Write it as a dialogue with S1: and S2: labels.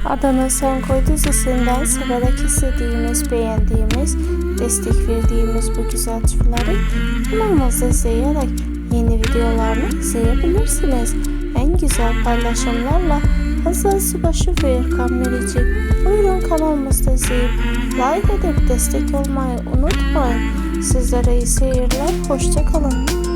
S1: Adana Sen Koy dizisinden severek izlediğimiz, beğendiğimiz, destek verdiğimiz bu güzel çiftleri kanalımızda izleyerek yeni videolarını izleyebilirsiniz. En güzel paylaşımlarla Hazal Subaşı ve Erkan Merici. Buyurun kanalımızda izleyip like edip destek olmayı unutmayın. Sizlere iyi seyirler, hoşça kalın.